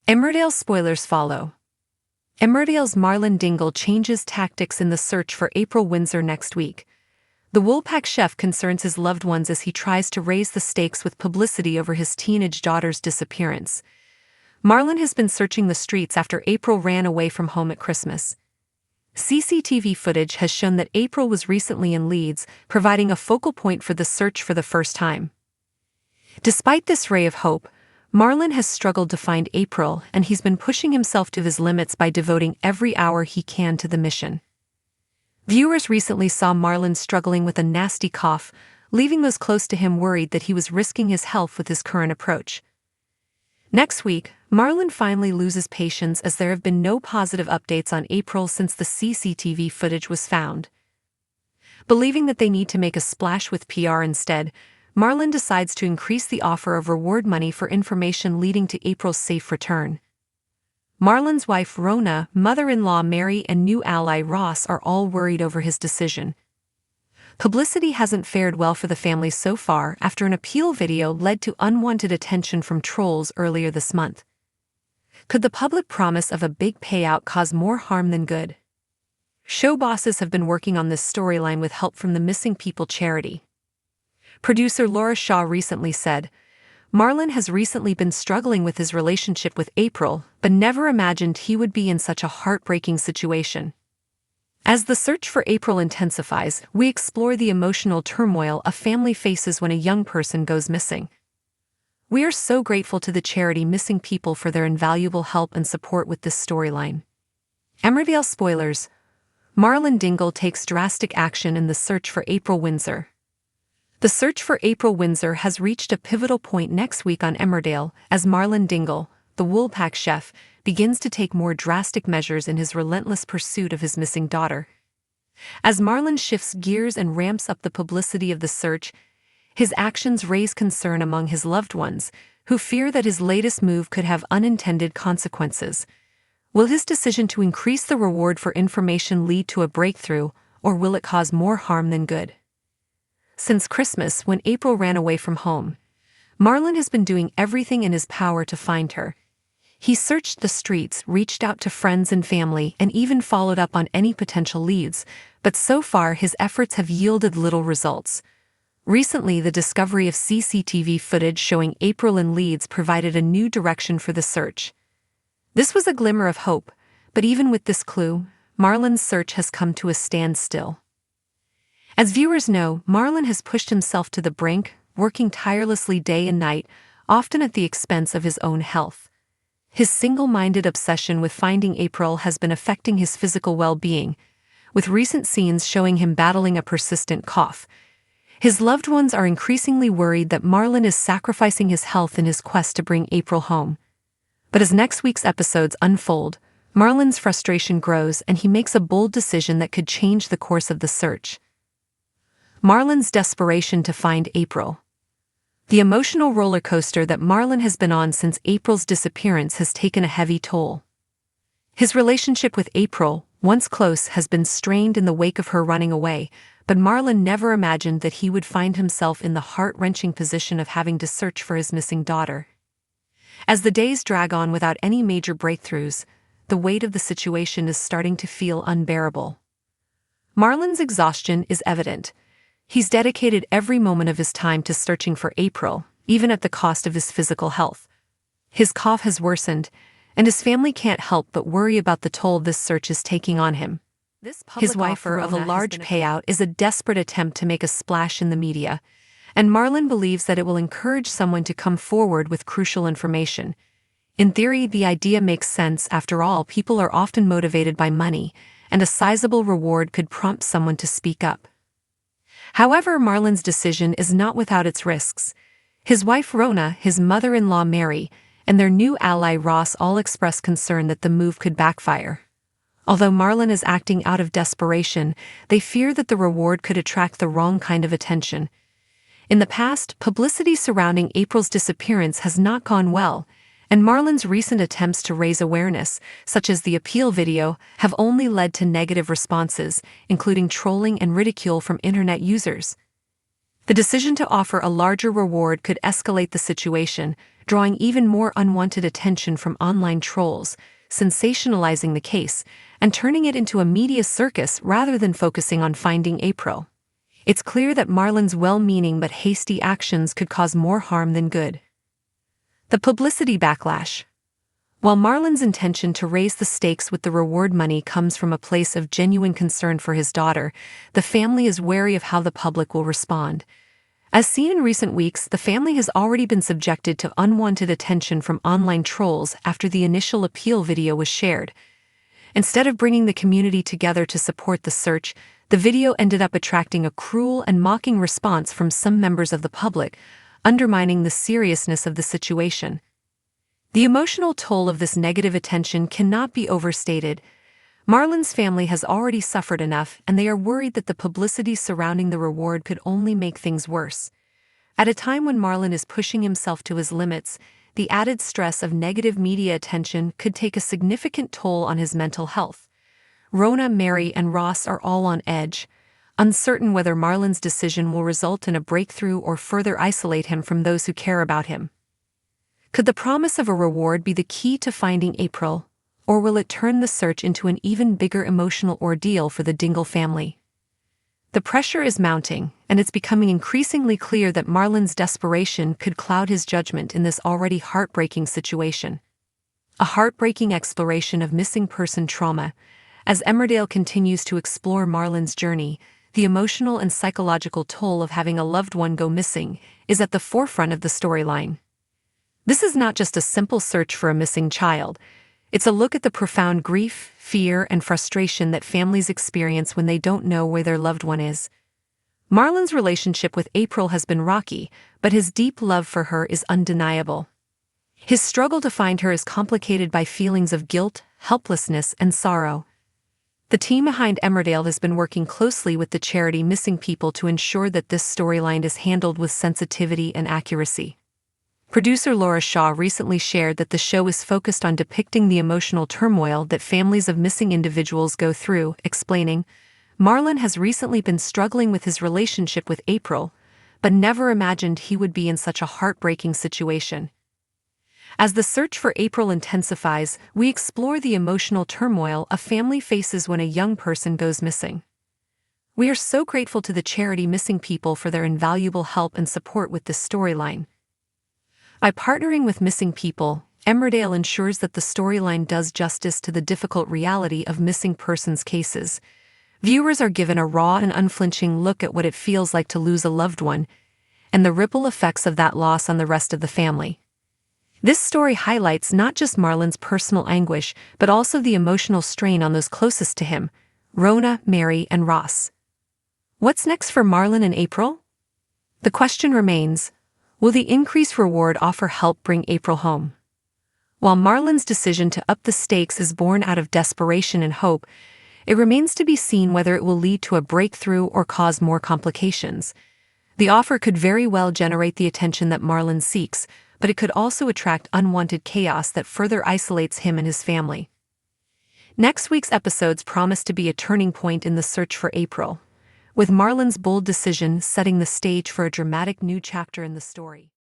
Emmerdale spoilers follow. Emmerdale's Marlon Dingle changes tactics in the search for April Windsor next week. The Woolpack chef concerns his loved ones as he tries to raise the stakes with publicity over his teenage daughter's disappearance. Marlon has been searching the streets after April ran away from home at Christmas. CCTV footage has shown that April was recently in Leeds, providing a focal point for the search for the first time. Despite this ray of hope, Marlon has struggled to find April, and he's been pushing himself to his limits by devoting every hour he can to the mission. Viewers recently saw Marlon struggling with a nasty cough, leaving those close to him worried that he was risking his health with his current approach. Next week, Marlon finally loses patience as there have been no positive updates on April since the CCTV footage was found. Believing that they need to make a splash with PR instead, Marlon decides to increase the offer of reward money for information leading to April's safe return. Marlon's wife Rona, mother-in-law Mary, and new ally Ross are all worried over his decision. Publicity hasn't fared well for the family so far after an appeal video led to unwanted attention from trolls earlier this month. Could the public promise of a big payout cause more harm than good? Show bosses have been working on this storyline with help from the Missing People charity. Producer Laura Shaw recently said, "Marlon has recently been struggling with his relationship with April, but never imagined he would be in such a heartbreaking situation." As the search for April intensifies, we explore the emotional turmoil a family faces when a young person goes missing. We are so grateful to the charity Missing People for their invaluable help and support with this storyline. Emmerdale spoilers: Marlon Dingle takes drastic action in the search for April Windsor. The search for April Windsor has reached a pivotal point next week on Emmerdale as Marlon Dingle, the Woolpack chef, begins to take more drastic measures in his relentless pursuit of his missing daughter. As Marlon shifts gears and ramps up the publicity of the search, his actions raise concern among his loved ones, who fear that his latest move could have unintended consequences. Will his decision to increase the reward for information lead to a breakthrough, or will it cause more harm than good? Since Christmas, when April ran away from home, Marlon has been doing everything in his power to find her. He searched the streets, reached out to friends and family, and even followed up on any potential leads, but so far his efforts have yielded little results. Recently, the discovery of CCTV footage showing April in Leeds provided a new direction for the search. This was a glimmer of hope, but even with this clue, Marlon's search has come to a standstill. As viewers know, Marlon has pushed himself to the brink, working tirelessly day and night, often at the expense of his own health. His single-minded obsession with finding April has been affecting his physical well-being, with recent scenes showing him battling a persistent cough. His loved ones are increasingly worried that Marlon is sacrificing his health in his quest to bring April home. But as next week's episodes unfold, Marlon's frustration grows and he makes a bold decision that could change the course of the search. Marlon's desperation to find April. The emotional roller coaster that Marlon has been on since April's disappearance has taken a heavy toll. His relationship with April, once close, has been strained in the wake of her running away, but Marlon never imagined that he would find himself in the heart-wrenching position of having to search for his missing daughter. As the days drag on without any major breakthroughs, the weight of the situation is starting to feel unbearable. Marlon's exhaustion is evident. He's dedicated every moment of his time to searching for April, even at the cost of his physical health. His cough has worsened, and his family can't help but worry about the toll this search is taking on him. His offer of a large payout is a desperate attempt to make a splash in the media, and Marlon believes that it will encourage someone to come forward with crucial information. In theory, the idea makes sense. After all, people are often motivated by money, and a sizable reward could prompt someone to speak up. However, Marlon's decision is not without its risks. His wife Rona, his mother-in-law Mary, and their new ally Ross all express concern that the move could backfire. Although Marlon is acting out of desperation, they fear that the reward could attract the wrong kind of attention. In the past, publicity surrounding April's disappearance has not gone well, and Marlon's recent attempts to raise awareness, such as the appeal video, have only led to negative responses, including trolling and ridicule from internet users. The decision to offer a larger reward could escalate the situation, drawing even more unwanted attention from online trolls, sensationalizing the case, and turning it into a media circus rather than focusing on finding April. It's clear that Marlon's well-meaning but hasty actions could cause more harm than good. The publicity backlash. While Marlon's intention to raise the stakes with the reward money comes from a place of genuine concern for his daughter, the family is wary of how the public will respond. As seen in recent weeks, the family has already been subjected to unwanted attention from online trolls after the initial appeal video was shared. Instead of bringing the community together to support the search, the video ended up attracting a cruel and mocking response from some members of the public, undermining the seriousness of the situation. The emotional toll of this negative attention cannot be overstated. Marlon's family has already suffered enough, and they are worried that the publicity surrounding the reward could only make things worse. At a time when Marlon is pushing himself to his limits, the added stress of negative media attention could take a significant toll on his mental health. Rona, Mary, and Ross are all on edge, uncertain whether Marlon's decision will result in a breakthrough or further isolate him from those who care about him. Could the promise of a reward be the key to finding April, or will it turn the search into an even bigger emotional ordeal for the Dingle family? The pressure is mounting, and it's becoming increasingly clear that Marlon's desperation could cloud his judgment in this already heartbreaking situation. A heartbreaking exploration of missing person trauma. As Emmerdale continues to explore Marlon's journey, the emotional and psychological toll of having a loved one go missing is at the forefront of the storyline. This is not just a simple search for a missing child. It's a look at the profound grief, fear, and frustration that families experience when they don't know where their loved one is. Marlon's relationship with April has been rocky, but his deep love for her is undeniable. His struggle to find her is complicated by feelings of guilt, helplessness, and sorrow. The team behind Emmerdale has been working closely with the charity Missing People to ensure that this storyline is handled with sensitivity and accuracy. Producer Laura Shaw recently shared that the show is focused on depicting the emotional turmoil that families of missing individuals go through, explaining, "Marlon has recently been struggling with his relationship with April, but never imagined he would be in such a heartbreaking situation." As the search for April intensifies, we explore the emotional turmoil a family faces when a young person goes missing. We are so grateful to the charity Missing People for their invaluable help and support with this storyline. By partnering with Missing People, Emmerdale ensures that the storyline does justice to the difficult reality of missing persons cases. Viewers are given a raw and unflinching look at what it feels like to lose a loved one, and the ripple effects of that loss on the rest of the family. This story highlights not just Marlon's personal anguish, but also the emotional strain on those closest to him, Rona, Mary, and Ross. What's next for Marlon and April? The question remains, will the increased reward offer help bring April home? While Marlon's decision to up the stakes is born out of desperation and hope, it remains to be seen whether it will lead to a breakthrough or cause more complications. The offer could very well generate the attention that Marlon seeks, but it could also attract unwanted chaos that further isolates him and his family. Next week's episodes promise to be a turning point in the search for April, with Marlon's bold decision setting the stage for a dramatic new chapter in the story.